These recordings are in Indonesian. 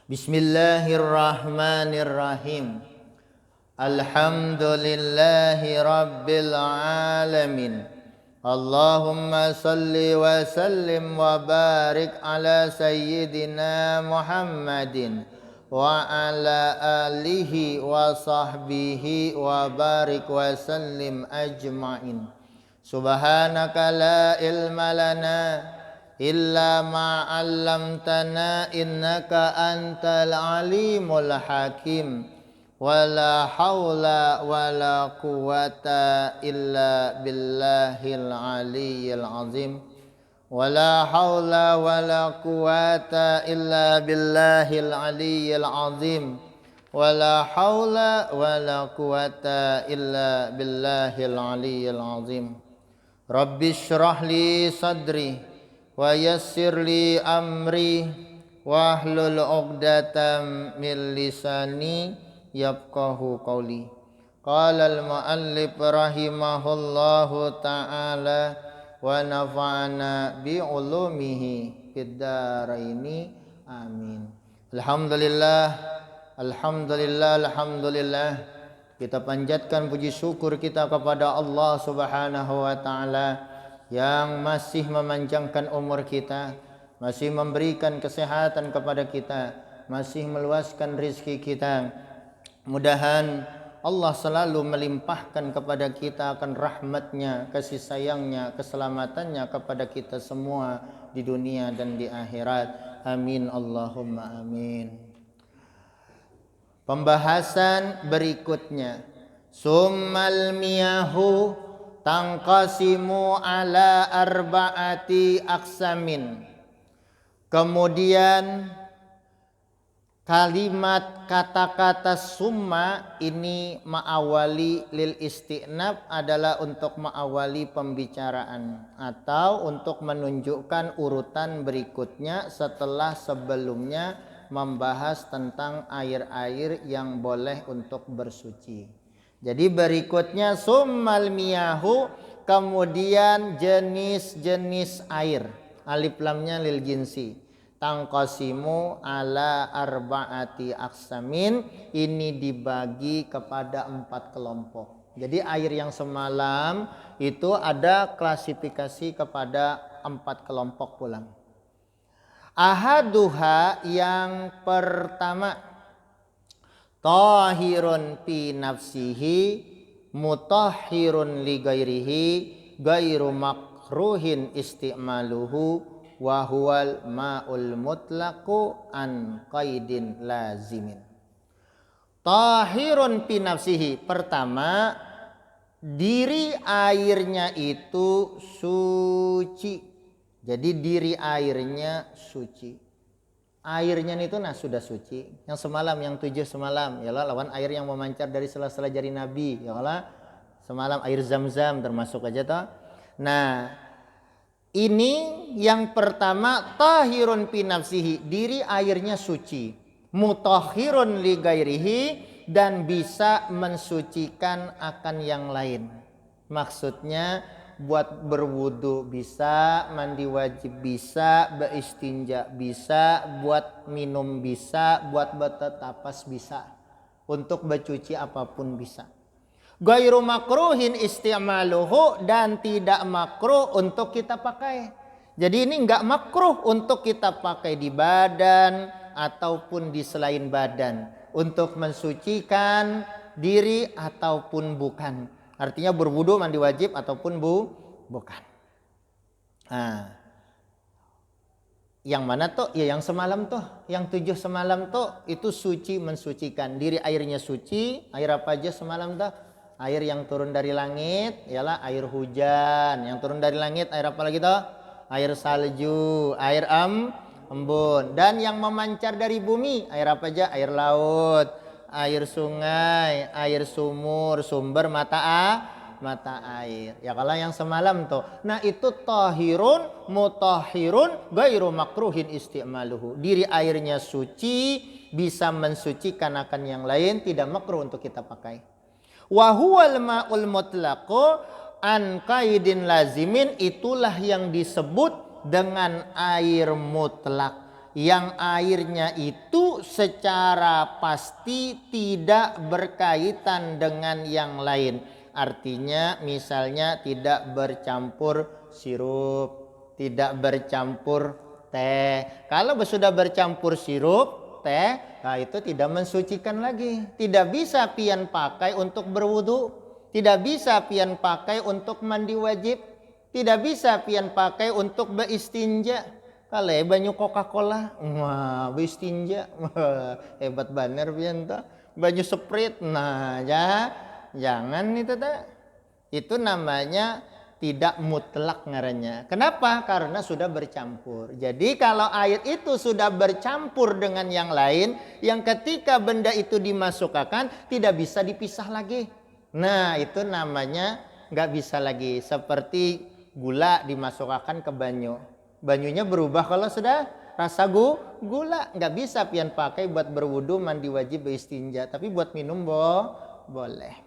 Bismillahirrahmanirrahim. Alhamdulillahi rabbil alamin. Allahumma salli wa sallim wa barik ala sayyidina Muhammadin wa ala alihi wa sahbihi wa barik wa sallim ajma'in. Subhanaka la ilma lana illa ma 'allamtana innaka antal alimul hakim. Wala haula wala quwata illa billahil aliyyil azim. Wala haula wala quwata illa billahil aliyyil azim. Wala haula wala quwata illa billahil aliyyil azim. Rabbi shrah li sadri wa yassir li amri wahlul 'uqdatam min lisani yafqahu qawli. Qala al-muallif rahimahullahu ta'ala wa nafa'ana bi ulumihi fid dharaini amin. Alhamdulillah, alhamdulillah. Kita panjatkan puji syukur kita kepada Allah Subhanahu wa taala yang masih memanjangkan umur kita, masih memberikan kesehatan kepada kita, masih meluaskan rezeki kita. Mudahan Allah selalu melimpahkan kepada kita akan rahmatnya, kasih sayangnya, keselamatannya kepada kita semua di dunia dan di akhirat. Amin Allahumma amin. Pembahasan berikutnya, summal miyahu tangqasimu ala arba'ati aqsamin. Kemudian kalimat kata-kata summa ini ma'awali lil isti'nab adalah untuk ma'awali pembicaraan atau untuk menunjukkan urutan berikutnya setelah sebelumnya membahas tentang air-air yang boleh untuk bersuci. Jadi berikutnya summal miyahu, kemudian jenis-jenis air. Alif lamnya lil jinsi. Tangqasimu ala arba'ati aqsamin, ini dibagi kepada 4 kelompok. Jadi air yang semalam itu ada klasifikasi kepada 4 kelompok pulang. Ahaduha, yang pertama, tahirun fi nafsihi mutahhirun li ghairihi ghairu makruhin isti'maluhu wa huwal ma'ul mutlaqu an qaidin lazimin. Tahirun fi nafsihi, pertama, diri airnya itu suci. Jadi diri airnya suci. Airnya itu sudah suci. Yang semalam, yang 7 semalam, yalah lawan air yang memancar dari sela-sela jari Nabi, yalah semalam air Zam-Zam termasuk aja toh. Nah, ini yang pertama, tahirun fi nafsihi, diri airnya suci, mutahhirun li ghairihi, dan bisa mensucikan akan yang lain. Maksudnya buat berwudu bisa, mandi wajib bisa, beristinja bisa, buat minum bisa, buat bertetapas bisa, untuk bercuci apapun bisa. Ghairu makruhin isti'maluhu, dan tidak makruh untuk kita pakai. Jadi ini enggak makruh untuk kita pakai di badan ataupun di selain badan untuk mensucikan diri ataupun bukan. Artinya berwudu, mandi wajib ataupun bukan. Nah, yang mana tuh? Ya yang semalam tuh, yang 7 semalam tuh itu suci, mensucikan. Diri airnya suci. Air apa aja semalam tuh? Air yang turun dari langit, ialah air hujan. Yang turun dari langit air apa lagi tuh? Air salju, air embun. Dan yang memancar dari bumi, air apa aja? Air laut, air sungai, air sumur, sumber mata air. Ya kalau yang semalam tuh. Nah itu tahirun mutahhirun ghairu makruhin isti'maluhu. Diri airnya suci, bisa mensucikan akan yang lain, tidak makruh untuk kita pakai. Wa huwal ma'ul mutlaqu an qaidin lazimin, itulah yang disebut dengan air mutlak. yang airnya itu secara pasti tidak berkaitan dengan yang lain. Artinya misalnya tidak bercampur sirup, tidak bercampur teh. Kalau sudah bercampur sirup, teh, nah itu tidak mensucikan lagi. Tidak bisa pian pakai untuk berwudu, tidak bisa pian pakai untuk mandi wajib, tidak bisa pian pakai untuk beristinja. Kalau banyu Coca-Cola, wah beristinja, wah, hebat bener pian tuh. Banyu Sprite, nah ya, jangan itu tak. Itu namanya tidak mutlak ngarannya. Kenapa? Karena sudah bercampur. Jadi kalau air itu sudah bercampur dengan yang lain, yang ketika benda itu dimasukkan tidak bisa dipisah lagi. Nah itu namanya nggak bisa lagi. Seperti gula dimasukkan ke banyu. Banyunya berubah kalau sudah rasa gula. Nggak bisa pian pakai buat berwudu, mandi wajib, beristinja. Tapi buat minum boleh.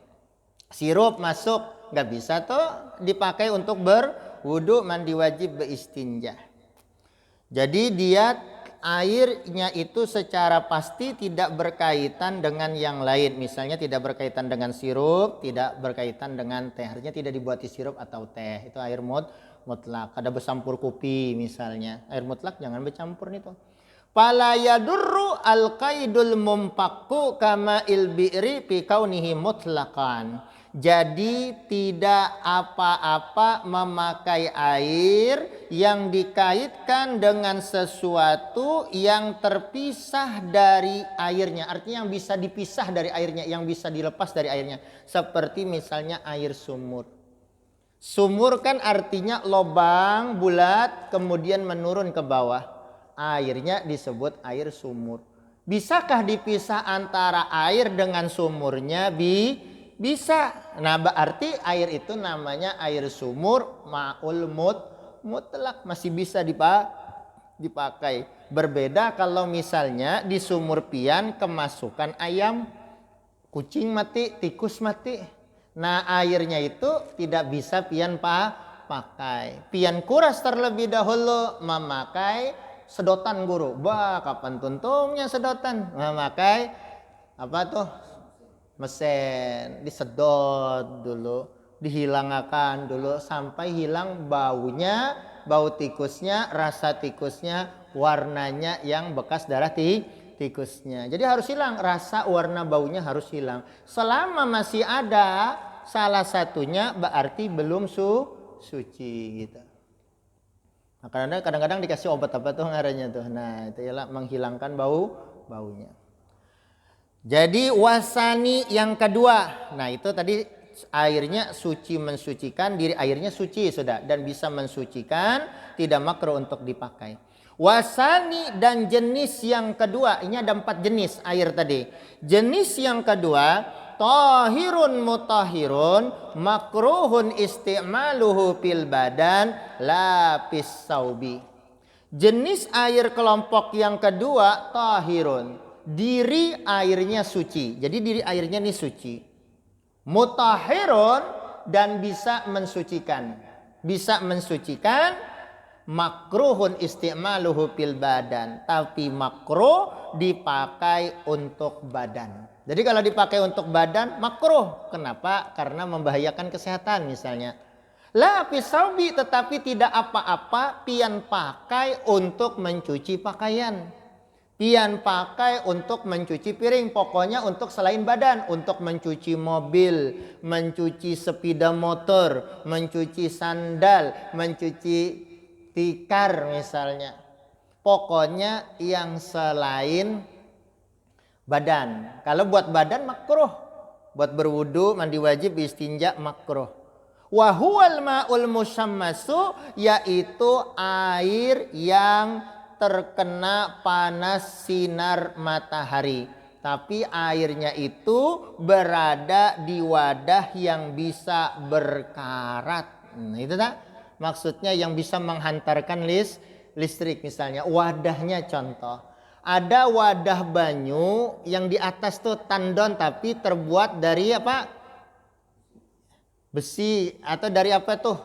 Sirup masuk, nggak bisa tuh dipakai untuk berwudu, mandi wajib, beristinja. Jadi dia airnya itu secara pasti tidak berkaitan dengan yang lain. Misalnya tidak berkaitan dengan sirup, tidak berkaitan dengan teh. Artinya tidak dibuati sirup atau teh. Itu air mutlak. Ada bercampur kopi misalnya. Air mutlak jangan bercampur nih tuh. Fala yadurru al-qaidul mumpakku kama il-bi'ri fi kaunihi mutlaqan. Jadi tidak apa-apa memakai air yang dikaitkan dengan sesuatu yang terpisah dari airnya. Artinya yang bisa dipisah dari airnya, yang bisa dilepas dari airnya. Seperti misalnya air sumur. Sumur kan artinya lobang bulat kemudian menurun ke bawah. Airnya disebut air sumur. Bisakah dipisah antara air dengan sumurnya? Bisa. Nah berarti air itu namanya air sumur ma'ul mutlak, masih bisa dipakai. Berbeda kalau misalnya di sumur pian kemasukan ayam, kucing mati, tikus mati. Nah airnya itu tidak bisa pian pakai. Pian kuras terlebih dahulu memakai sedotan guru. Bah kapan tuntungnya sedotan? Memakai apa tuh? Mesin, disedot dulu, dihilangkan dulu sampai hilang baunya, bau tikusnya, rasa tikusnya, warnanya yang bekas darah tikusnya. Jadi harus hilang, rasa warna baunya harus hilang. Selama masih ada salah satunya berarti belum suci gitu. Nah, kadang-kadang dikasih obat apa tuh ngarannya tuh. Nah, itu ialah menghilangkan baunya. Jadi wasani yang kedua. Nah itu tadi airnya suci mensucikan, diri airnya suci sudah. Dan bisa mensucikan, tidak makruh untuk dipakai. Wasani dan jenis yang kedua. Ini ada 4 jenis air tadi. Jenis yang kedua. Tahirun mutahirun makruhun isti'maluhu fil badan lapis saubi. Jenis air kelompok yang kedua tahirun. Diri airnya suci. Jadi diri airnya ini suci. Mutahhirun dan bisa mensucikan. Bisa mensucikan, makruhun isti'maluhu fil badan. Tapi makruh dipakai untuk badan. Jadi kalau dipakai untuk badan makruh. Kenapa? Karena membahayakan kesehatan misalnya. La pisaubi tetapi tidak apa-apa pian pakai untuk mencuci pakaian. Pian pakai untuk mencuci piring, pokoknya untuk selain badan, untuk mencuci mobil, mencuci sepeda motor, mencuci sandal, mencuci tikar misalnya. Pokoknya yang selain badan. Kalau buat badan makruh, buat berwudu, mandi wajib, istinja makruh. Wa huwal ma'ul musammasu, yaitu air yang terkena panas sinar matahari, tapi airnya itu berada di wadah yang bisa berkarat. Nah, itu tak maksudnya yang bisa menghantarkan listrik misalnya. Wadahnya contoh, ada wadah banyu yang di atas tuh tandon tapi terbuat dari apa? Besi atau dari apa tuh?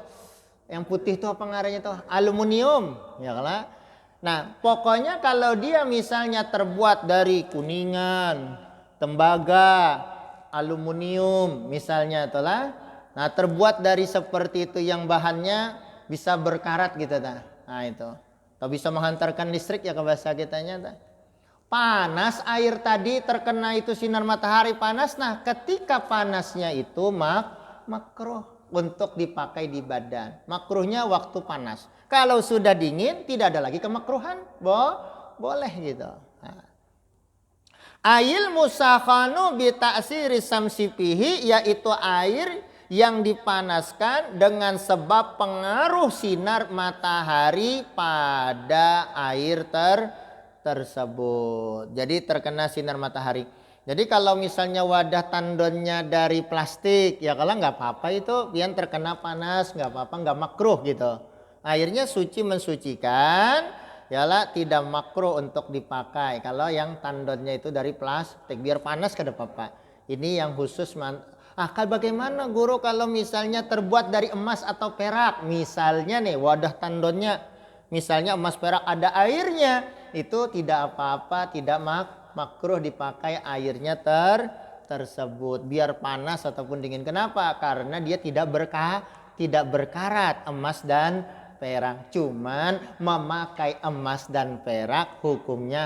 Yang putih tuh apa ngarannya tuh? Aluminium, ya kan? Nah, pokoknya kalau dia misalnya terbuat dari kuningan, tembaga, aluminium misalnya itulah. Nah, terbuat dari seperti itu yang bahannya bisa berkarat gitu ta. Nah, itu. Atau bisa menghantarkan listrik ya ke bahasa kitanya ta. Panas air tadi terkena itu sinar matahari panas. Nah, ketika panasnya itu makruh untuk dipakai di badan. Makruhnya waktu panas. Kalau sudah dingin tidak ada lagi kemakruhan. Boleh gitu. Nah. Ail musakhanu bi ta'siri samsi fihi, yaitu air yang dipanaskan dengan sebab pengaruh sinar matahari pada air tersebut. Jadi terkena sinar matahari. Jadi kalau misalnya wadah tandonnya dari plastik, ya kalau nggak apa-apa itu, yang terkena panas nggak apa-apa, nggak makruh gitu. Airnya suci mensucikan, yalah tidak makruh untuk dipakai. Kalau yang tandonnya itu dari plastik, biar panas kada apa-apa. Ini yang khusus. Bagaimana guru kalau misalnya terbuat dari emas atau perak? Misalnya nih wadah tandonnya, misalnya emas perak ada airnya, itu tidak apa-apa, tidak makruh dipakai airnya tersebut biar panas ataupun dingin. Kenapa? Karena dia tidak berkarat emas dan perak. Cuman memakai emas dan perak hukumnya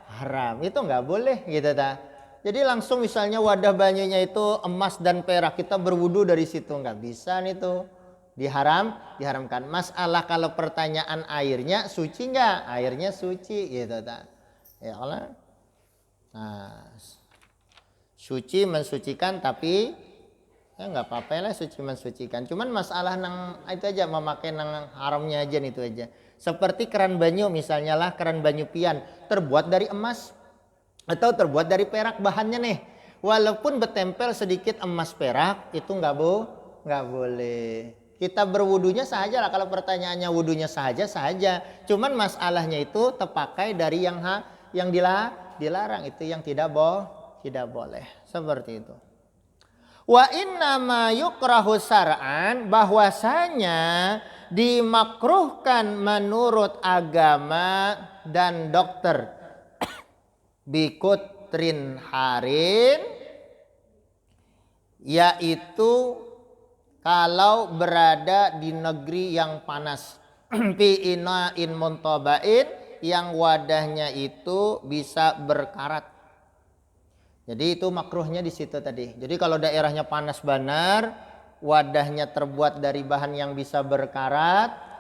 haram. Itu nggak boleh gitu ta. Jadi langsung misalnya wadah banyunya itu emas dan perak, kita berwudu dari situ, nggak bisa nih tuh. Diharamkan. Masalah kalau pertanyaan airnya suci nggak? Airnya suci gitu ta. Ya Allah. Nah, suci mensucikan, tapi ya nggak apa-apa lah suci mensucikan. Cuman masalah nang itu aja, memakai nang haramnya aja itu aja. Seperti keran banyu misalnya lah, keran banyu pian terbuat dari emas atau terbuat dari perak bahannya nih. Walaupun bertempel sedikit emas perak itu nggak boleh. Kita berwudunya saja lah, kalau pertanyaannya wudunya saja. Cuman masalahnya itu terpakai dari yang dilarang, itu yang tidak boleh. Seperti itu. Wa inna ma yukrahu syar'an, bahwasanya dimakruhkan menurut agama dan dokter. Bikutrin harin, yaitu kalau berada di negeri yang panas. Fi ina'in muntabain, yang wadahnya itu bisa berkarat. Jadi itu makruhnya di situ tadi. Jadi kalau daerahnya panas benar, wadahnya terbuat dari bahan yang bisa berkarat,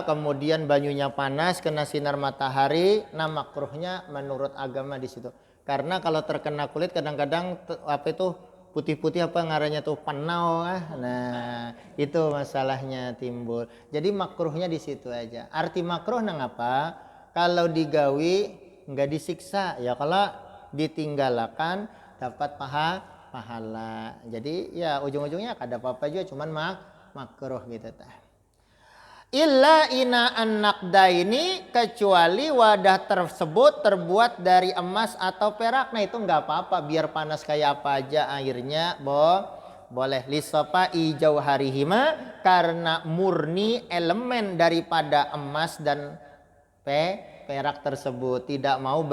kemudian banyunya panas, kena sinar matahari, nah makruhnya menurut agama di situ. Karena kalau terkena kulit kadang-kadang putih-putih ngarannya tuh panau. Nah, itu masalahnya timbul. Jadi makruhnya di situ aja. Arti makruh nang apa? Kalau digawi nggak disiksa, ya kalau ditinggalkan dapat pahala. Jadi ya ujung-ujungnya kada apa-apa juga, cuman makruh gitu tah. Illa ina an-naqdaini, kecuali wadah tersebut terbuat dari emas atau perak. Nah itu nggak apa-apa, biar panas kayak apa aja airnya boleh. Lisopa ijauharihima, karena murni elemen daripada emas dan perak tersebut, tidak mau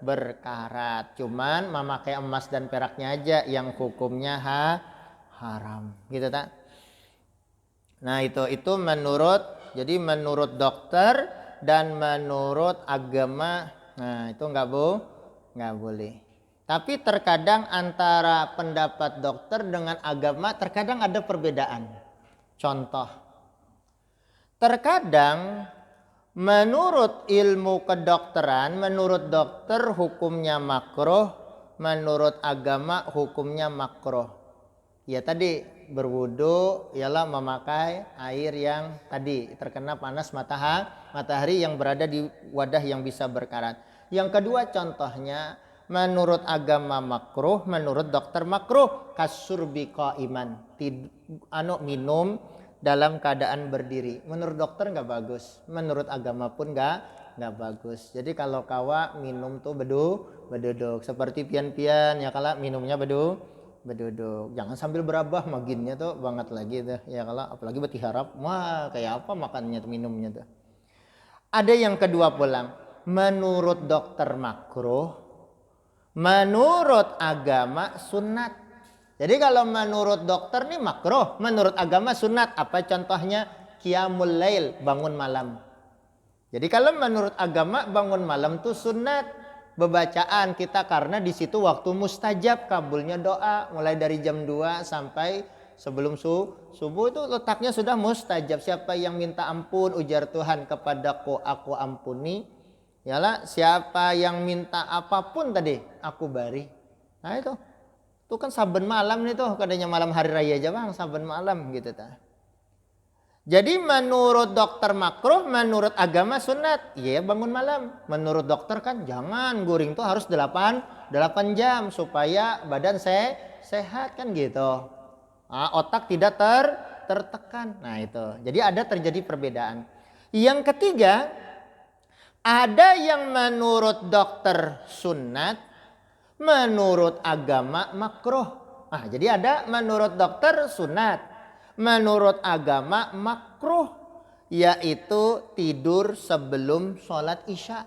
berkarat. Cuman memakai emas dan peraknya aja yang hukumnya haram gitu tak. Nah itu menurut dokter dan menurut agama. Nah itu nggak boleh. Tapi terkadang antara pendapat dokter dengan agama terkadang ada perbedaan. Contoh, terkadang menurut ilmu kedokteran, menurut dokter hukumnya makruh, menurut agama hukumnya makruh. Ya tadi berwudu ialah memakai air yang tadi terkena panas matahari yang berada di wadah yang bisa berkarat. Yang kedua contohnya, menurut agama makruh, menurut dokter makruh, kasurbi qaiman, minum dalam keadaan berdiri. Menurut dokter nggak bagus, menurut agama pun nggak bagus. Jadi kalau kawa minum tuh beduduk seperti pian-pian ya, kalau minumnya beduduk. Jangan sambil berabah, maginnya tuh banget lagi tuh ya, kalau apalagi beti harap, wah kayak apa makannya tuh minumnya tuh. Ada yang kedua pulang. Menurut dokter makruh, menurut agama sunat. Jadi kalau menurut dokter nih makruh, menurut agama sunat. Apa contohnya? Qiyamul lail, bangun malam. Jadi kalau menurut agama bangun malam tuh sunat. Bebacaan kita karena di situ waktu mustajab, kabulnya doa mulai dari jam 2 sampai sebelum subuh itu letaknya sudah mustajab. Siapa yang minta ampun ujar Tuhan kepadaku aku ampuni. Yalah, siapa yang minta apapun tadi aku beri. Nah itu kan saben malam nih tuh, kadangnya malam hari raya aja bang, saben malam gitu ta. Jadi menurut dokter makruh, menurut agama sunat. Iya bangun malam. Menurut dokter kan jangan, guring tuh harus 8 jam supaya badan sehat kan gitu. Nah, otak tidak tertekan. Nah itu. Jadi ada terjadi perbedaan. Yang ketiga, ada yang menurut dokter sunat, menurut agama makruh. Nah, jadi ada menurut dokter sunat, menurut agama makruh, yaitu tidur sebelum sholat isya.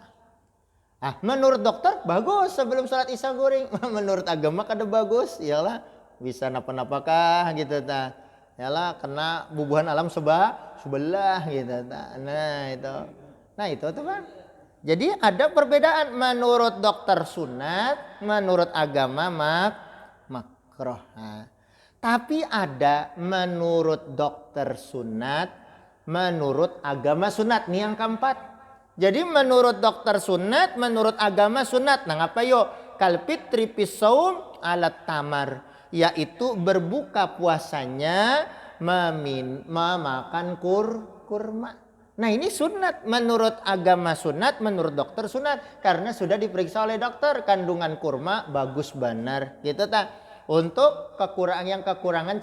Ah, menurut dokter bagus sebelum sholat isya guring. Menurut agama kada bagus, iyalah bisa napa-napakah gitu ta. Iyalah kena bubuhan alam sebelah gitu ta. Nah itu tuh Bang. Jadi ada perbedaan menurut dokter sunat, menurut agama makruh. Nah, tapi ada menurut dokter sunat, menurut agama sunat. Nih yang keempat. Jadi menurut dokter sunat, menurut agama sunat. Nah apa yuk? Kalfitri pisaum alat tamar. Yaitu berbuka puasanya memakan kurma. Nah ini sunat. Menurut agama sunat, menurut dokter sunat. Karena sudah diperiksa oleh dokter. Kandungan kurma bagus benar. Gitu tak? Untuk kekurangan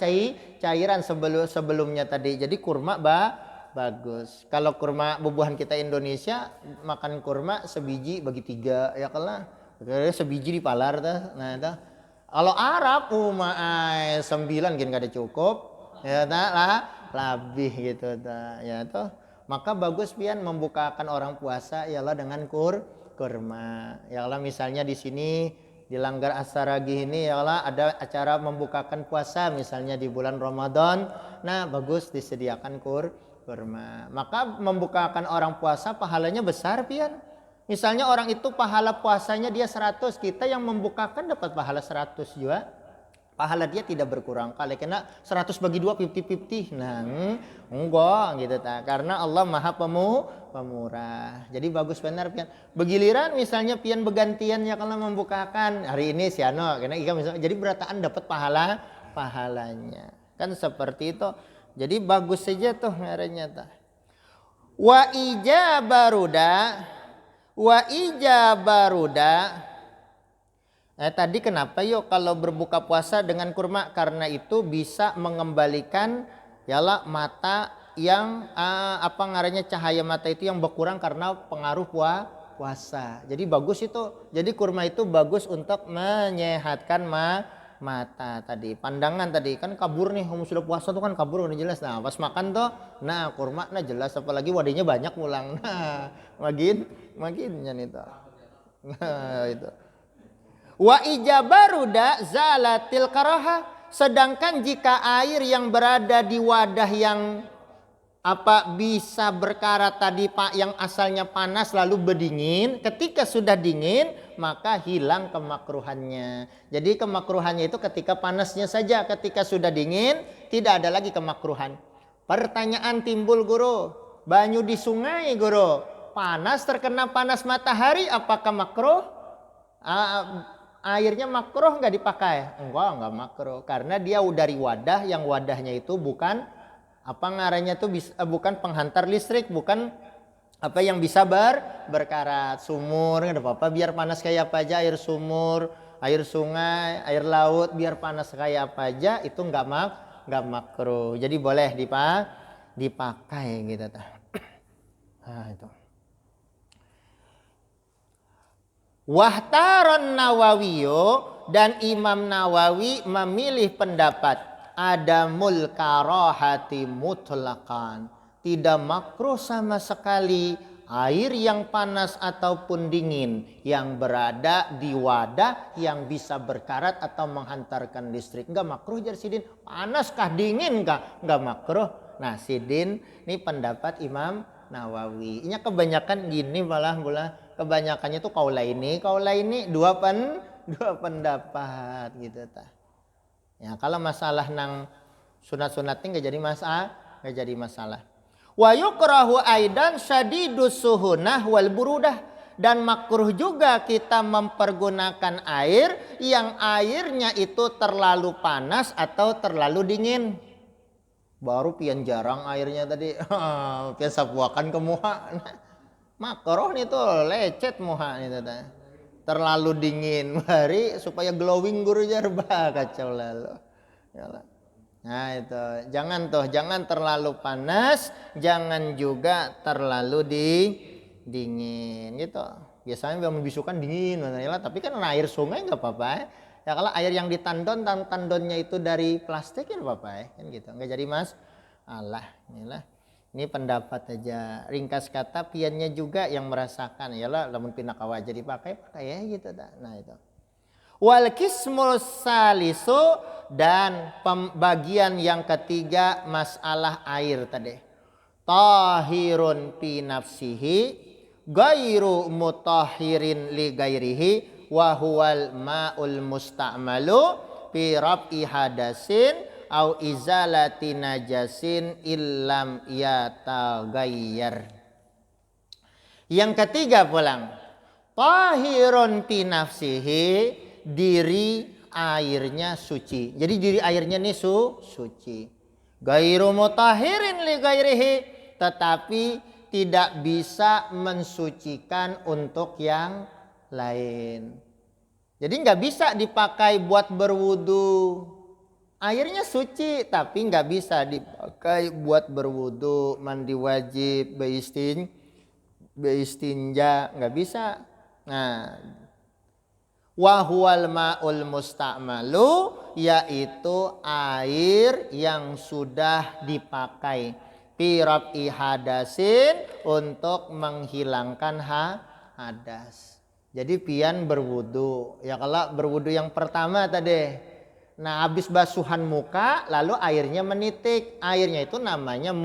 cairan sebelumnya tadi. Jadi kurma bagus. Kalau kurma bubuhan kita Indonesia makan kurma sebiji bagi 3 ya kalah. Sebiji dipalar tuh. Nah itu. Kalau Arab 9 gini kada cukup. Ya lah lebih gitu ta. Ya tuh. Maka bagus pian membukakan orang puasa ialah dengan kurma. Ialah misalnya di sini di Langgar Asaragi ini yalah ada acara membukakan puasa misalnya di bulan Ramadan. Nah bagus disediakan kurma. Maka membukakan orang puasa pahalanya besar pian. Misalnya orang itu pahala puasanya dia 100, kita yang membukakan dapat pahala 100 juga. Pahala dia tidak berkurang. Kalau kena 100 bagi 2 50-50. Nah, enggak gitu ta. Karena Allah Maha pemurah. Jadi bagus benar pian. Begiliran misalnya pian begantian ya kalau membukakan hari ini siano karena ika misalnya jadi berataan dapat pahalanya. Kan seperti itu. Jadi bagus saja tuh ngarannya ta. Wa ijabaruda. Tadi kenapa yuk kalau berbuka puasa dengan kurma? Karena itu bisa mengembalikan yalah mata yang cahaya mata itu yang berkurang karena pengaruh puasa. Jadi bagus itu. Jadi kurma itu bagus untuk menyehatkan mata tadi. Pandangan tadi kan kabur nih, kamu sudah puasa tuh kan kabur udah jelas. Nah pas makan tuh, nah kurma nah jelas apalagi wadahnya banyak mulang. Nah makin itu. Nah itu. Wa ijabaruda zalatil karaha. Sedangkan jika air yang berada di wadah yang bisa berkarat tadi Pak yang asalnya panas lalu berdingin, ketika sudah dingin maka hilang kemakruhannya. Jadi kemakruhannya itu ketika panasnya saja, ketika sudah dingin tidak ada lagi kemakruhan. Pertanyaan timbul guru, banyu di sungai guru, panas terkena panas matahari apakah makruh? Airnya makruh nggak dipakai? Enggak makruh karena dia dari wadah yang wadahnya itu bukan bukan penghantar listrik, bukan yang bisa berkarat. Sumur nggak apa-apa biar panas kayak apa aja, air sumur, air sungai, air laut biar panas kayak apa aja itu nggak makruh. Jadi boleh dipakai gitu ta. Nah itu. Wahtaron Nawawiyo dan Imam Nawawi memilih pendapat adamul karahati mutlaqan. Tidak makruh sama sekali air yang panas ataupun dingin yang berada di wadah yang bisa berkarat atau menghantarkan listrik. Enggak makruh jar sidin. Panas kah dingin kah? Enggak makruh. Nah sidin ini pendapat Imam Nawawi. Ini kebanyakan gini malah kebanyakannya tuh kaula ini dua pendapat gitu tah. Ya kalau masalah nang sunat-sunatnya nggak jadi masalah. Wa yukrahu aidan syadidus suhunah wal burudah, dan makruh juga kita mempergunakan air yang airnya itu terlalu panas atau terlalu dingin. Baru pian jarang airnya tadi pian sapuakan ke muha. Makruh nih tuh lecet muha nih tadi. Terlalu dingin mari supaya glowing guru jarba kacau lalu. Yalah. Nah itu jangan terlalu panas, jangan juga terlalu dingin gitu. Biasanya membisukan dingin, tapi kan air sungai nggak apa-apa ya. Ya kalau air yang ditandon, tandonnya itu dari plastik ya nggak apa-apa ya, kan gitu. Nggak jadi mas. Allah, inilah. Ini pendapat aja. Ringkas kata piannya juga yang merasakan. Yalah, lamun pinakawa jadi pakai ya gitu dah. Nah itu. Wal kismul salisu, dan pembagian yang ketiga masalah air tadi. Tahirun fi nafsihi gairu mutahhirin li gairihi wa huwal ma'ul musta'malu fi rab'i hadasin au izalati najasin illam yataghayyar. Yang ketiga pulang. Tahirun fi nafsihi, diri airnya suci. Jadi diri airnya nih suci. Gairu mutahirin li gairihi, tetapi tidak bisa mensucikan untuk yang lain. Jadi nggak bisa dipakai buat berwudu. Airnya suci tapi nggak bisa dipakai buat berwudu, mandi wajib, beistinja, nggak bisa. Nah, wahuwal ma'ul musta'malu, yaitu air yang sudah dipakai fi rab'i hadasin, untuk menghilangkan hadas. Jadi pian berwudu. Ya kalau berwudu yang pertama tadi. Nah, habis basuhan muka lalu airnya menitik. Airnya itu namanya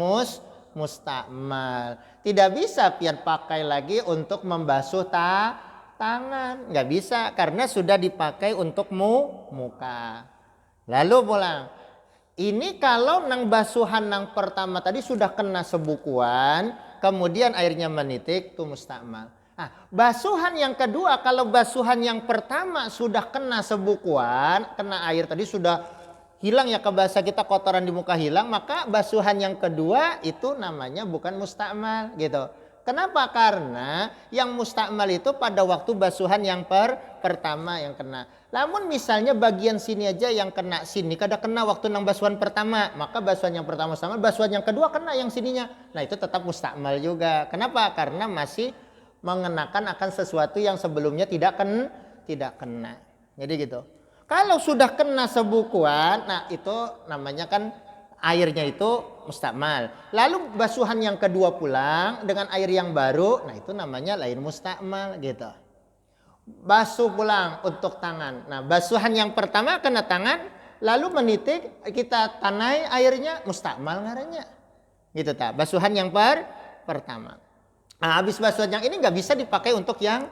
musta'mal. Tidak bisa pian pakai lagi untuk membasuh tangan, nggak bisa karena sudah dipakai untuk muka. Lalu pulang. Ini kalau nang basuhan nang pertama tadi sudah kena sebukuan, kemudian airnya menitik, itu musta'mal. Nah, basuhan yang kedua, kalau basuhan yang pertama sudah kena sebukuan, kena air tadi sudah hilang ya, ke bahasa kita kotoran di muka hilang, maka basuhan yang kedua itu namanya bukan musta'mal gitu. Kenapa? Karena yang musta'mal itu pada waktu basuhan yang pertama yang kena. Namun misalnya bagian sini aja yang kena sini, kada kena waktu nang basuhan pertama, maka basuhan yang pertama sama, basuhan yang kedua kena yang sininya. Nah itu tetap musta'mal juga. Kenapa? Karena masih mengenakan akan sesuatu yang sebelumnya tidak kena. Jadi gitu. Kalau sudah kena sebukuan, nah itu namanya kan airnya itu musta'mal. Lalu basuhan yang kedua pulang dengan air yang baru, nah itu namanya lain musta'mal gitu. Basuh pulang untuk tangan. Nah, basuhan yang pertama kena tangan, lalu menitik, kita tanai airnya, musta'mal ngarannya. Gitu tak. Basuhan yang pertama. Nah, habis basuhan yang ini nggak bisa dipakai untuk yang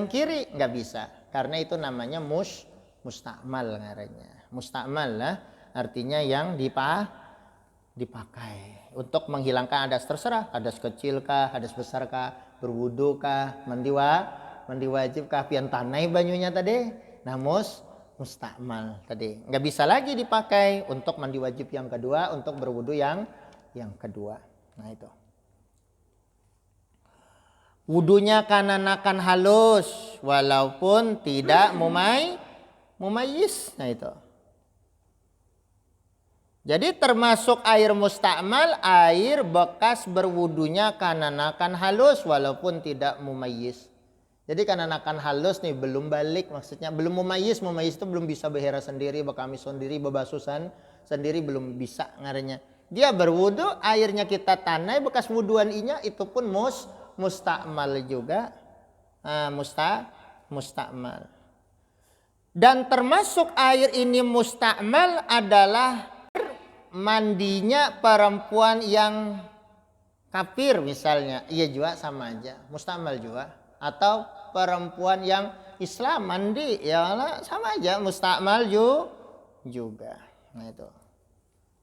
kiri, nggak bisa. Karena itu namanya musta'mal ngarannya. Musta'mal lah. Artinya yang dipakai untuk menghilangkan hadas, terserah hadas kecil kah, hadas besar kah, berwudu kah, mandi wajib kah, pian tanai banyunya tadi. Nah musta'mal tadi nggak bisa lagi dipakai untuk mandi wajib yang kedua, untuk berwudu yang kedua. Nah itu wudunya kananakan halus walaupun tidak mumayyiz. Nah itu. Jadi termasuk air musta'mal, air bekas berwudunya kananakan halus walaupun tidak mumayyiz. Jadi kananakan halus nih belum balik, maksudnya belum mumayyiz. Mumayyiz itu belum bisa berhera sendiri, berkamis sendiri, berbasusan sendiri, belum bisa ngarannya. Dia berwudu, airnya kita tanai bekas wuduan inya, itu pun mustakmal juga. Mustakmal. Dan termasuk air ini mustakmal adalah mandinya perempuan yang kafir misalnya. Iya juga sama aja, mustakmal juga. Atau perempuan yang Islam mandi, ya sama aja, mustakmal juga. Nah itu.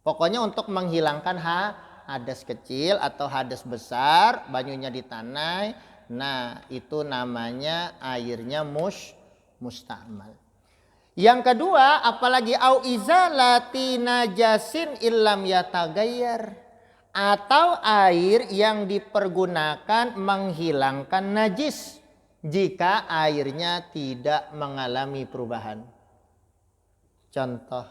Pokoknya untuk menghilangkan hadas kecil atau hadas besar, banyunya ditanai. Nah itu namanya airnya mustakmal. Yang kedua, apalagi au izalati najasin illam yatagayyar, atau air yang dipergunakan menghilangkan najis jika airnya tidak mengalami perubahan. Contoh,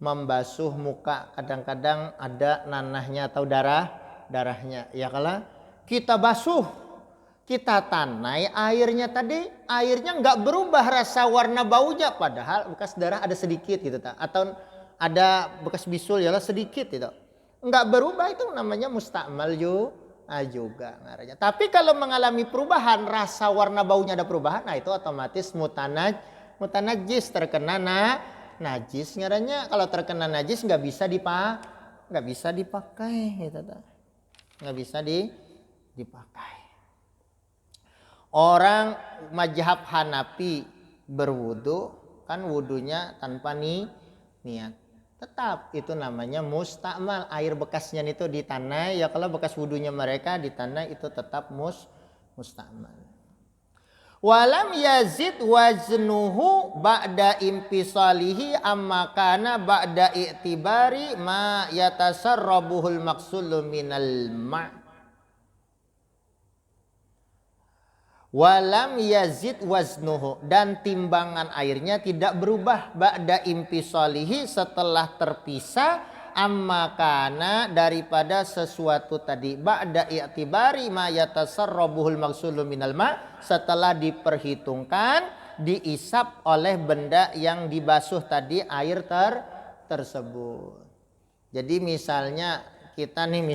membasuh muka, kadang-kadang ada nanahnya atau darahnya. Ya kalau kita basuh, kita tanai airnya tadi, airnya nggak berubah rasa warna baunya, padahal bekas darah ada sedikit gitu, atau ada bekas bisul ya sedikit gitu, nggak berubah, itu namanya mustakmal juga ngaranya. Tapi kalau mengalami perubahan, rasa warna baunya ada perubahan, nah itu otomatis mutanajis, terkena najis ngaranya. Kalau terkena najis nggak bisa dipakai gitu, nggak bisa dipakai. Orang mazhab Hanafi berwudu, kan wudunya tanpa niat. Tetap itu namanya mustakmal. Air bekasnya itu ditanai, ya kalau bekas wudunya mereka ditanai itu tetap mustakmal. Walam yazid waznuhu ba'da impisalihi amma kana ba'da i'tibari ma yatasarrabuhul maqsulu minal ma'. Walam yazid waznuhu, dan timbangan airnya tidak berubah ba'da impisalihi, setelah terpisah, amma kana daripada sesuatu tadi, ba'da i'tibari ma yatasarrabuhul maghsulu minal ma, setelah diperhitungkan diisap oleh benda yang dibasuh tadi air tersebut. Jadi misalnya kita nih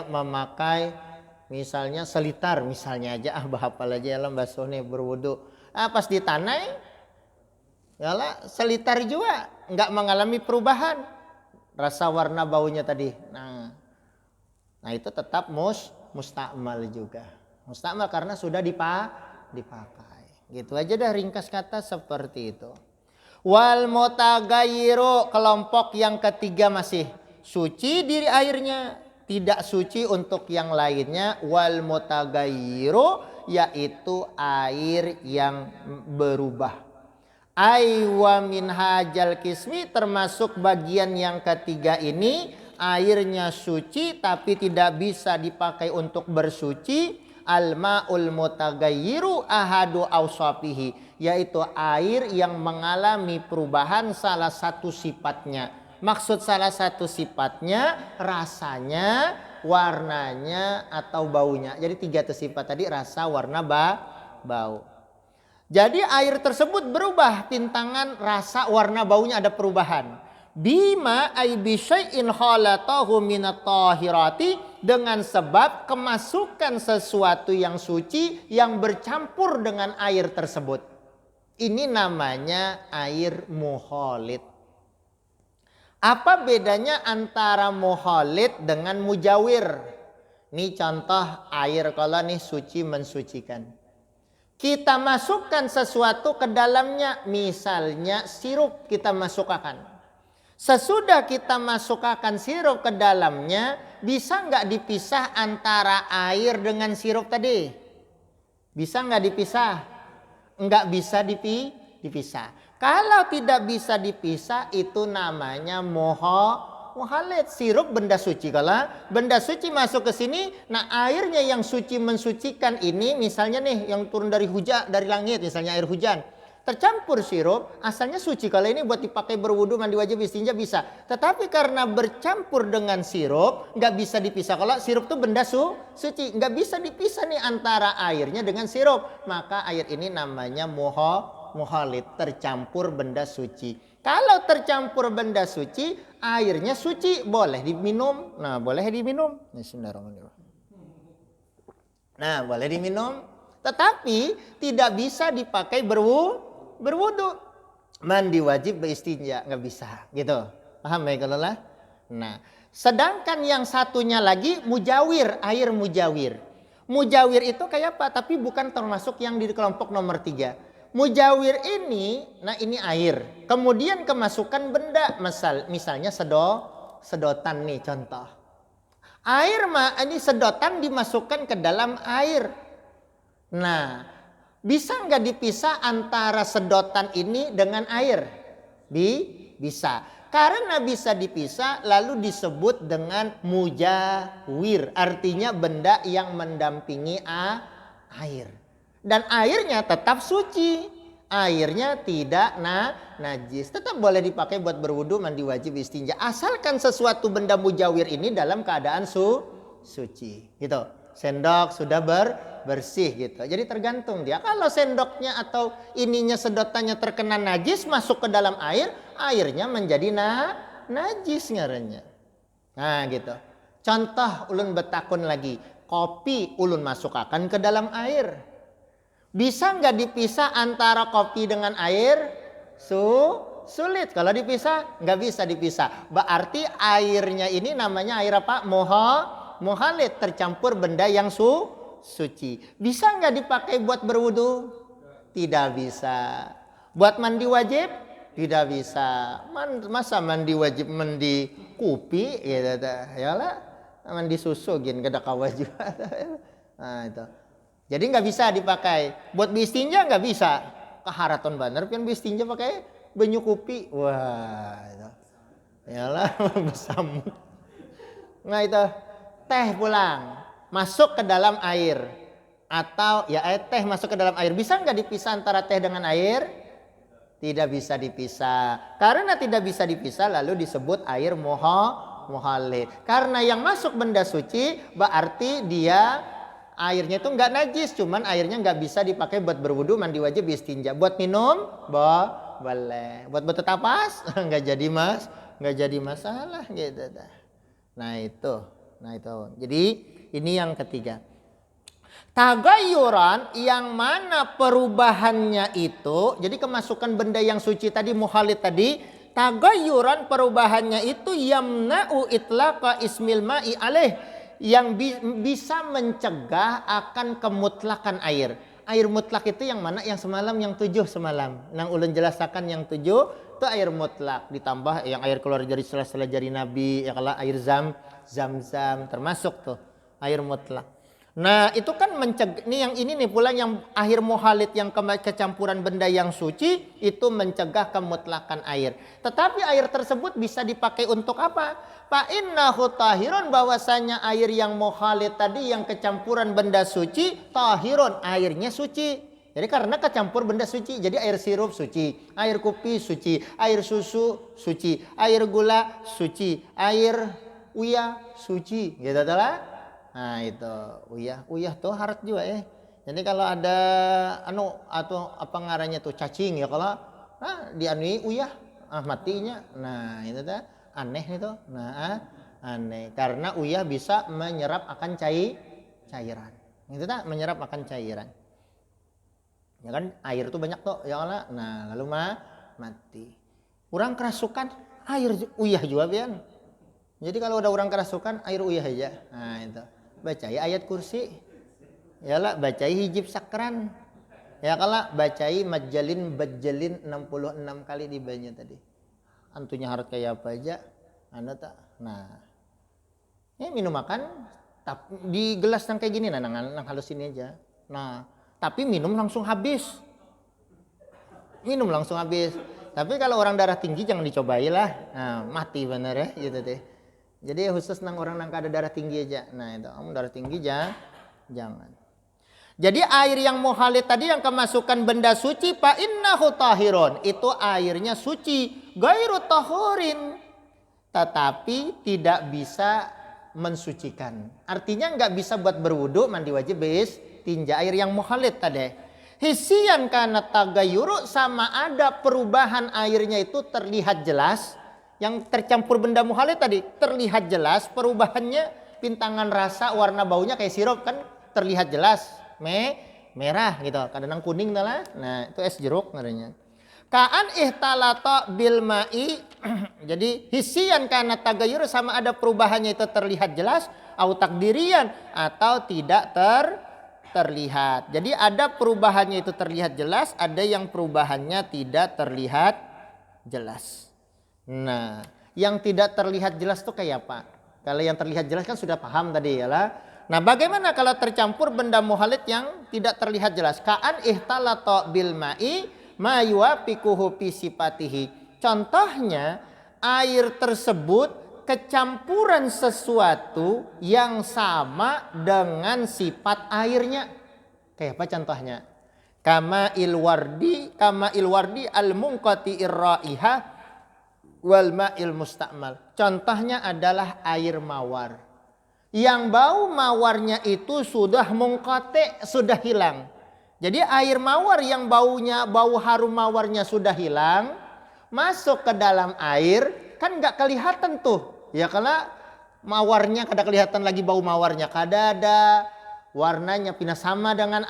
memakai misalnya selitar, misalnya aja bahapal aja ya basuh nih berwudu. Pas ditanai ya selitar juga nggak mengalami perubahan rasa warna baunya tadi. Nah itu tetap mustakmal juga. Mustakmal karena sudah dipakai. Gitu aja dah ringkas kata seperti itu. Wal mutagayyiru, kelompok yang ketiga masih suci diri airnya, tidak suci untuk yang lainnya. Wal mutagayyiru, yaitu air yang berubah. Aywa min hajal kismi, termasuk bagian yang ketiga ini, airnya suci tapi tidak bisa dipakai untuk bersuci. Al ma'ul mutagayyiru ahadu awsafihi, yaitu air yang mengalami perubahan salah satu sifatnya. Maksud salah satu sifatnya rasanya, warnanya, atau baunya. Jadi 3 sifat tadi, rasa, warna, bau. Jadi air tersebut berubah, tintangan, rasa, warna, baunya ada perubahan. Bima ay bisyai'in khalatahu minat tahirati, dengan sebab kemasukan sesuatu yang suci yang bercampur dengan air tersebut. Ini namanya air mukhalid. Apa bedanya antara mukhalid dengan mujawir? Ini contoh air kalau nih suci mensucikan. Kita masukkan sesuatu ke dalamnya, misalnya sirup kita masukkan. Sesudah kita masukkan sirup ke dalamnya, bisa nggak dipisah antara air dengan sirup tadi? Bisa nggak dipisah? Nggak bisa dipisah. Kalau tidak bisa dipisah, itu namanya mukhalid. Sirup benda suci. Kalau benda suci masuk ke sini, nah airnya yang suci mensucikan ini, misalnya nih yang turun dari hujan, dari langit, misalnya air hujan, tercampur sirup, asalnya suci. Kalau ini buat dipakai berwudu, mandi wajib, istinja bisa. Tetapi karena bercampur dengan sirup, nggak bisa dipisah. Kalau sirup itu benda suci, nggak bisa dipisah nih antara airnya dengan sirup. Maka air ini namanya mukhalid, tercampur benda suci. Kalau tercampur benda suci, airnya suci, boleh diminum. Nah, boleh diminum. Bismillahirrahmanirrahim. Nah, boleh diminum. Tetapi tidak bisa dipakai berwudu. Mandi wajib beristinja, nggak bisa. Gitu. Paham ya kalau lah? Nah, sedangkan yang satunya lagi mujawir, air mujawir. Mujawir itu kayak apa? Tapi bukan termasuk yang di kelompok nomor 3. Mujawir ini, nah ini air. Kemudian kemasukan benda, misalnya sedotan nih contoh. Air ini sedotan dimasukkan ke dalam air. Nah, bisa nggak dipisah antara sedotan ini dengan air? Bisa. Karena bisa dipisah lalu disebut dengan mujawir. Artinya benda yang mendampingi air. Dan airnya tetap suci. Airnya tidak najis. Tetap boleh dipakai buat berwudu, mandi wajib, istinja. Asalkan sesuatu benda mujawir ini dalam keadaan suci. Gitu. Sendok sudah bersih gitu. Jadi tergantung dia. Kalau sendoknya atau ininya sedotannya terkena najis masuk ke dalam air, airnya menjadi najis ngarannya. Nah gitu. Contoh ulun betakun lagi. Kopi ulun masukkan ke dalam air. Bisa nggak dipisah antara kopi dengan air? Sulit. Kalau dipisah, nggak bisa dipisah. Berarti airnya ini namanya air apa? Mohalit, tercampur benda yang suci. Bisa nggak dipakai buat berwudu? Tidak bisa. Buat mandi wajib? Tidak bisa. Masa mandi wajib mandi kopi? Gitu, ya lah. Mandi susu gin kada kawa juga. Nah itu. Jadi nggak bisa dipakai. Buat bistinja nggak bisa. Kaharaton bener pian bistinja pakai banyu kopi. Wah, itu. Yalah bersam. Nah itu teh pulang masuk ke dalam air atau ya teh masuk ke dalam air. Bisa nggak dipisah antara teh dengan air? Tidak bisa dipisah. Karena tidak bisa dipisah lalu disebut air mohalit. Karena yang masuk benda suci berarti dia airnya itu nggak najis, cuman airnya nggak bisa dipakai buat berwudu, mandi wajib, istinja. Buat minum, boleh. Buat bertetapas, nggak jadi masalah gitu. Nah itu. Jadi ini yang ketiga. Tagayuran yang mana perubahannya itu, jadi kemasukan benda yang suci tadi, muhalid tadi, tagayuran perubahannya itu yamna'u itlaqa ismil ma'i alaih, yang bisa mencegah akan kemutlakan air. Air mutlak itu yang mana? Yang semalam, yang 7 semalam. Nang ulun jelaskan yang 7 itu air mutlak. Ditambah yang air keluar dari sela-sela jari Nabi, ya kalau air zam-zam termasuk tuh air mutlak. Nah itu kan mencegah, ini nih pula yang akhir muhalid yang kecampuran benda yang suci itu mencegah kemutlakan air. Tetapi air tersebut bisa dipakai untuk apa? Fa innahu tahirun, bahwasanya air yang muhalid tadi yang kecampuran benda suci, tahirun, airnya suci. Jadi karena kecampur benda suci, jadi air sirup suci, air kopi suci, air susu suci, air gula suci, air uyah suci, gitu lah. Nah itu uyah tuh harat juga ya. Jadi kalau ada atau apa ngarannya tuh cacing ya, kalau dianui uyah matinya. Nah itu dah aneh itu. Nah aneh karena uyah bisa menyerap akan cairan. Itu dah menyerap akan cairan. Ya kan air tuh banyak tuh ya Allah. Nah lalu mati. Orang kerasukan air uyah juga pian. Jadi kalau ada orang kerasukan air uyah aja. Nah itu. Bacai ayat kursi. Yalah bacai hijib sakran. Ya kalau bacai majalin 66 kali dibaca tadi. Antunya harus kayak apa aja? Anda tak. Nah. Ya minum makan di gelas yang kayak gini nang halus ini aja. Nah, tapi minum langsung habis. Tapi kalau orang darah tinggi jangan dicobailah. Nah, mati bener ya gitu deh. Jadi khusus orang nang ada darah tinggi aja. Nah itu, darah tinggi jangan. Jadi air yang muhalid tadi yang kemasukan benda suci, fa innahu tahirun, itu airnya suci, gairu tahurin, tetapi tidak bisa mensucikan. Artinya nggak bisa buat berwudu, mandi wajib, tinja air yang muhalid tadi. Hisian kana tagayuru, sama ada perubahan airnya itu terlihat jelas. Yang tercampur benda muhalid tadi terlihat jelas perubahannya, pintangan rasa, warna baunya kayak sirup kan, terlihat jelas merah gitu, kadang kuning lah. Nah, itu es jeruk namanya. Kaan ihtalata bil ma'i jadi hisian karena tagayur sama ada perubahannya itu terlihat jelas, au takdirian atau tidak terlihat. Jadi ada perubahannya itu terlihat jelas, ada yang perubahannya tidak terlihat jelas. Nah, yang tidak terlihat jelas tuh kayak apa? Kalau yang terlihat jelas kan sudah paham tadi ya lah. Nah, bagaimana kalau tercampur benda mukhalid yang tidak terlihat jelas? Kaan ihtalata bil ma'i ma yuwafiquhu fi sifatihi. Contohnya air tersebut kecampuran sesuatu yang sama dengan sifat airnya. Kayak apa contohnya? Kama ilwardi al munqati irraiha wal ma'il musta'mal. Contohnya adalah air mawar. Yang bau mawarnya itu sudah munqati, sudah hilang. Jadi air mawar yang bau harum mawarnya sudah hilang, masuk ke dalam air kan nggak kelihatan tuh. Ya kalau mawarnya kada kelihatan lagi bau mawarnya, kada ada warnanya pindah sama dengan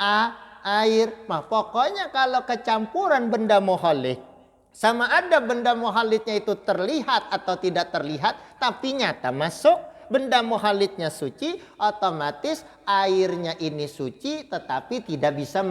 air. Nah, pokoknya kalau kecampuran benda mukhalid sama ada benda mukhalidnya itu terlihat atau tidak terlihat tapi nyata masuk, benda mukhalidnya suci, otomatis airnya ini suci tetapi tidak bisa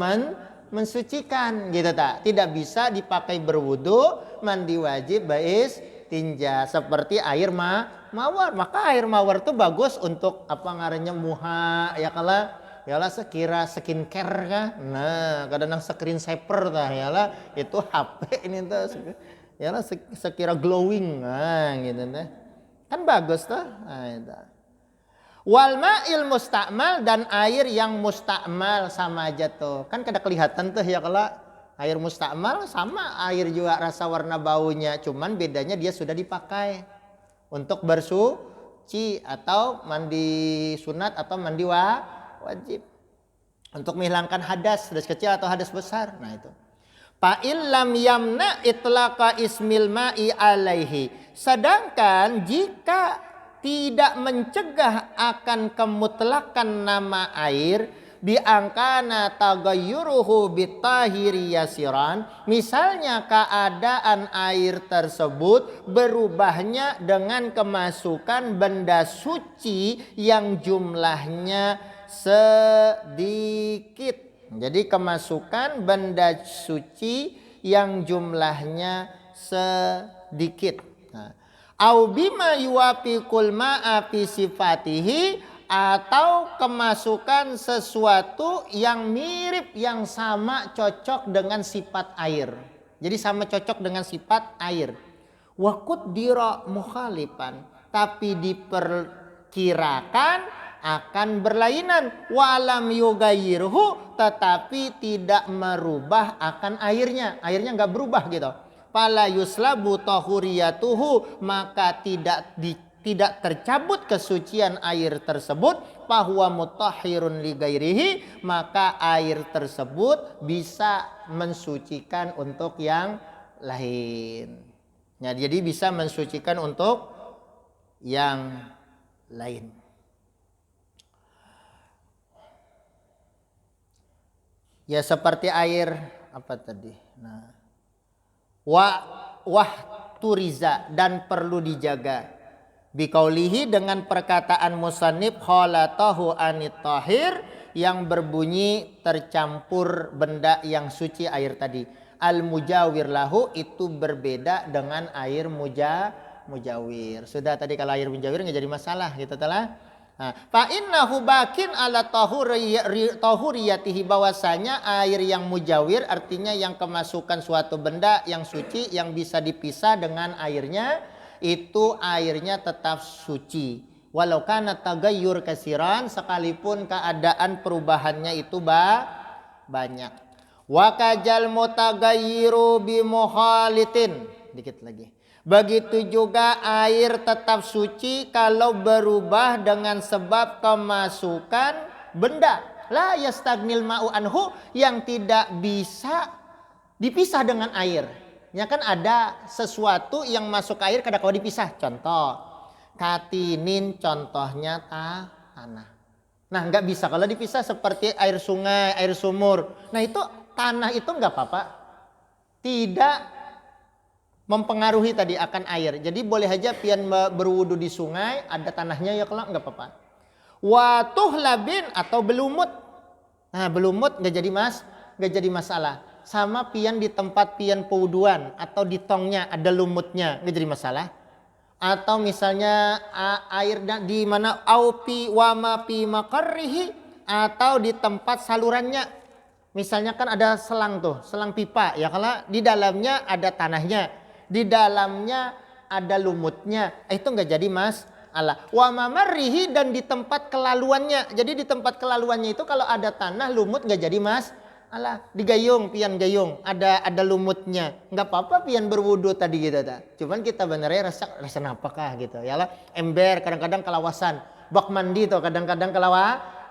mensucikan gitu tak. Tidak bisa dipakai berwudu, mandi wajib, bais tinja seperti air mawar. Maka air mawar itu bagus untuk apa ngarannya muha ya kala yalah sekira skincare kah. Nah, kadang screen saver tah yalah itu HP ini tuh yalah sekira glowing nah gitu teh. Kan bagus tuh. Nah, itu. Wal ma'il musta'mal dan air yang musta'mal sama aja tuh. Kan kada kelihatan tuh ya kalau air musta'mal sama air juga rasa warna baunya, cuman bedanya dia sudah dipakai untuk bersuci atau mandi sunat atau mandi wajib. Untuk menghilangkan hadas kecil atau hadas besar. Nah, itu. Fa'il lam yamna itlaqa ismil ma'i alaihi. Sedangkan jika tidak mencegah akan kemutlakan nama air biangkana tagayyuruhu bitahiri yasiran, misalnya keadaan air tersebut berubahnya dengan kemasukan benda suci yang jumlahnya sedikit. Jadi kemasukan benda suci yang jumlahnya sedikit. Nah, au bima yuwafiqul ma'a fi sifatihi, atau kemasukan sesuatu yang mirip, yang sama cocok dengan sifat air. Jadi sama cocok dengan sifat air. Wa qaddira mukhalifan, tapi diperkirakan akan berlainan, walam yugayyirhu, tetapi tidak merubah akan airnya nggak berubah gitu. Fala yuslabu tahuriyatuhu, maka tidak tercabut kesucian air tersebut. Fahuwa mutahhirun li ghairihi, maka air tersebut bisa mensucikan untuk yang lain. Ya, jadi bisa mensucikan untuk yang lain. Ya seperti air apa tadi? Nah, turiza, dan perlu dijaga. Biqaulihi, dengan perkataan musannif khalatahu anit tahir, yang berbunyi tercampur benda yang suci air tadi. Al mujawir lahu, itu berbeda dengan air mujawir. Sudah tadi kalau air mujawir nggak jadi masalah gitu telah. Fa innahu bakin ala tahuriyatihi, bahwasanya air yang mujawir artinya yang kemasukan suatu benda yang suci yang bisa dipisah dengan airnya, itu airnya tetap suci. Walau kana tagayyur kasiran, sekalipun keadaan perubahannya itu banyak. Wa kajal mutagayyiru bi mukhalitin, dikit lagi. Begitu juga air tetap suci kalau berubah dengan sebab kemasukan benda. La yastagnil ma'u anhu, yang tidak bisa dipisah dengan air. Ya kan ada sesuatu yang masuk air kada kau dipisah. Contoh, katinin contohnya tanah. Nah, nggak bisa kalau dipisah seperti air sungai, air sumur. Nah, itu tanah itu nggak apa-apa. Tidak mempengaruhi tadi akan air. Jadi boleh aja pian berwudu di sungai, ada tanahnya ya kalau nggak apa-apa. Watuh labin atau belumut. Nah, belumut nggak jadi masalah. Sama pian di tempat pian pewuduan atau di tongnya ada lumutnya, nggak jadi masalah. Atau misalnya air di mana aupi wama pi makarrihi atau di tempat salurannya. Misalnya kan ada selang tuh, selang pipa ya, kalau di dalamnya ada tanahnya, di dalamnya ada lumutnya, itu nggak jadi masalah. Wama marrihi dan di tempat kelaluannya. Jadi di tempat kelaluannya itu kalau ada tanah lumut nggak jadi alah, digayung, pian gayung, ada lumutnya, nggak apa-apa pian berwudu tadi gitu ta. Cuman kita benernya rasa apakah gitu ya lah, ember kadang-kadang kelawasan, bak mandi tuh kadang-kadang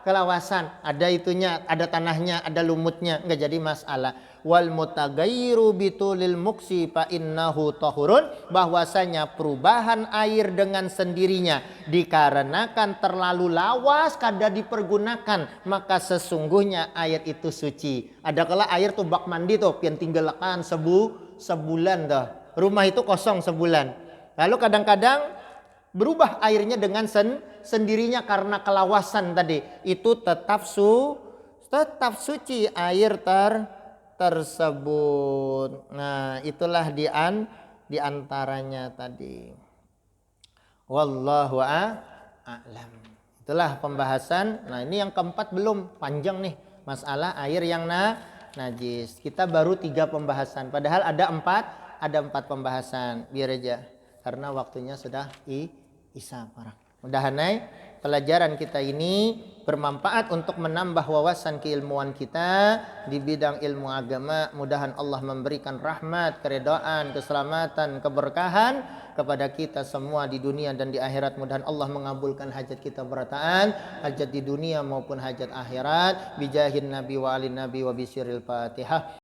kelawasan, ada itunya, ada tanahnya, ada lumutnya, nggak jadi masalah. Wal mutagayyiru bitulil muksi fa innahu tahurun, bahwasanya perubahan air dengan sendirinya dikarenakan terlalu lawas kada dipergunakan, maka sesungguhnya air itu suci. Ada kala air tuh bak mandi tuh pian tinggalkan sebulan tuh, rumah itu kosong sebulan, lalu kadang-kadang berubah airnya dengan sendirinya karena kelawasan tadi, itu tetap suci air tersebut. Nah, itulah di antaranya tadi. Wallahu a'lam. Itulah pembahasan. Nah, ini yang keempat belum panjang nih, masalah air yang najis. Kita baru 3 pembahasan. Padahal ada 4 pembahasan. Biar aja karena waktunya sudah isa parah. Mudah-mudahan pelajaran kita ini bermanfaat untuk menambah wawasan keilmuan kita di bidang ilmu agama. Mudahan Allah memberikan rahmat, keridhaan, keselamatan, keberkahan kepada kita semua di dunia dan di akhirat. Mudahan Allah mengabulkan hajat kita berataan, hajat di dunia maupun hajat akhirat. Bijahin Nabi wa alin Nabi wa bisyiril Fatihah.